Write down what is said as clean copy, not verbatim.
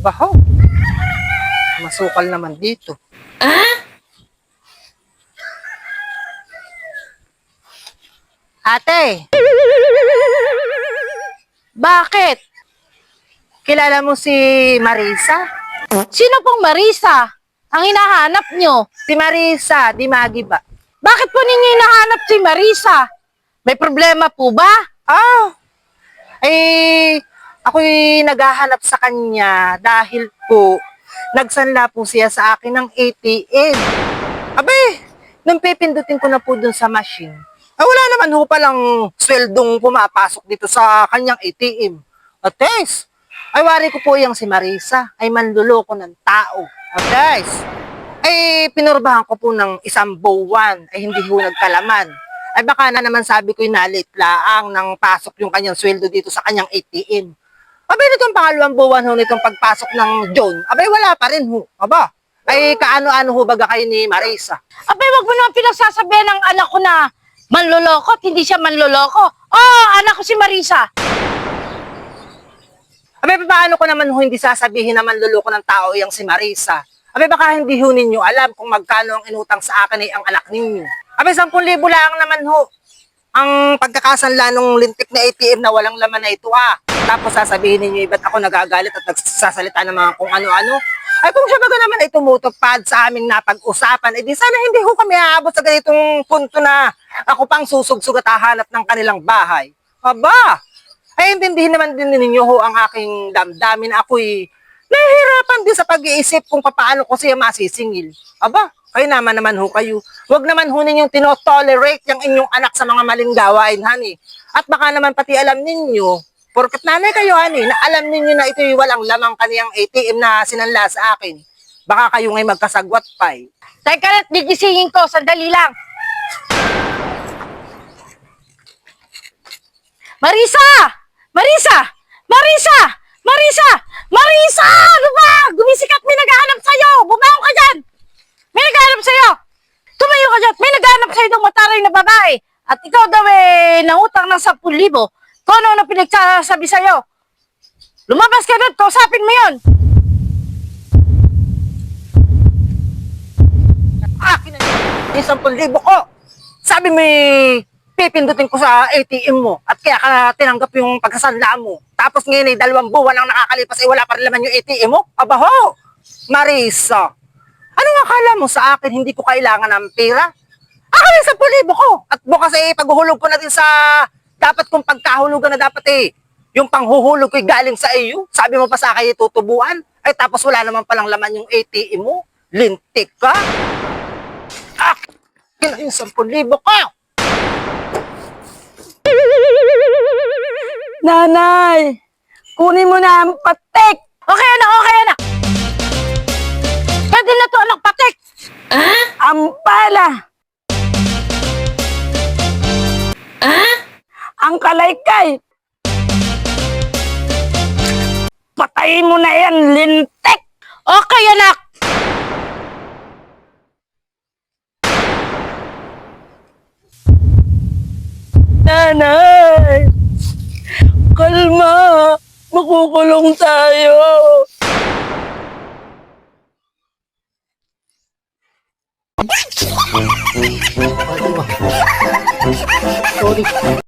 Bahaw. Masukal naman dito. Ate! Bakit? Kilala mo si Marisa? Sino pong Marisa? Ang hinahanap nyo? Si Marisa, di Magi ba? Bakit po ninyo hinahanap si Marisa? May problema po ba? Ako'y naghahanap sa kanya dahil po nagsanla po siya sa akin ng ATM. Abay, nung pipindutin ko na po dun sa machine, wala naman ho palang sweldong pumapasok dito sa kanyang ATM. At guys, ay wari ko po yung si Marisa ay manluloko ng tao. At guys, ay pinurbahan ko po ng isang buwan ay hindi ho nagkalaman. Ay baka na naman sabi ko yung nalitlaang nang pasok yung kanyang sweldo dito sa kanyang ATM. Abay nitong pangalawang buwan ho nitong pagpasok ng John, abay wala pa rin ho. Aba, ay kaano-ano ho baga kayo ni Marisa. Abay, wag mo naman pinagsasabihan ng anak ko na manloloko at hindi siya manloloko. Oh, anak ko si Marisa. Abay, paano ko naman ho hindi sasabihin na manluloko ng tao yung si Marisa? Abay, baka hindi ho ninyo alam kung magkano ang inutang sa akin ay ang anak ninyo. Abay, 10,000 lang naman ho ang pagkakasanla ng lintik na ATM na walang laman na ito Tapos sasabihin ninyo, ba't ako nagagalit at nagsasalita ng mga kung ano-ano? Ay kung siya baga naman ay tumutupad sa aming napag-usapan, edi sana hindi ho kami aabot sa ganitong punto na ako pang susugsug at hahanap ng kanilang bahay. Aba, ay intindihin naman din ninyo ho ang aking damdamin. Ako'y nahihirapan din sa pag-iisip kung paano ko siya masisingil. Aba, kayo naman ho kayo. Huwag naman ho ninyong tinotolerate yung inyong anak sa mga maling gawain, honey. At baka naman pati alam ninyo, porket nanay kayo, honey, na alam ninyo na ito'y walang lamang kaniyang ATM na sinanla sa akin. Baka kayo ngay magkasagwat pa eh. Teka na't gigisingin ko, sandali lang. Marisa! Marisa! Marisa! Marisa! Marisa! Ano ba? Gumisikat, may naghahanap sa'yo! Bumangon ka dyan! May naghahanap sa'yo! Tumayo ka dyan! May naghahanap sa'yo ng mataray na babae! At ikaw daw nangutang ng 10,000. Kung ano na pinagsasabi sa'yo? Lumabas ka doon! Kausapin mo yun! Akin na yung 10,000 ko! Sabi mo pipindutin ko sa ATM mo at kaya ka tinanggap yung pagkasanla mo. Tapos ngayon ay 2 buwan ang nakakalipas ay wala pa rin laman yung ATM mo? Abaho! Marisa! Anong akala mo sa akin hindi ko kailangan ng pera? Akin yung 10,000 ko! At bukas ay paghuhulog ko na din sa dapat kong pagkahulugan na dapat yung panghuhulog ko'y galing sa iyo. Sabi mo pa sa akin tutubuan. Ay tapos wala naman palang laman yung ATM mo. Lintik ka! Akin yung 10,000 ko! Nanay! Kunin mo na ang patik! Okay, anak! Okay, anak! Pwede na to, anak, patik! Ampala! Ang kalaykay! Patayin mo na yan, lintik! Okay, anak! Nanay! Kalma! Makukulong tayo! Sorry.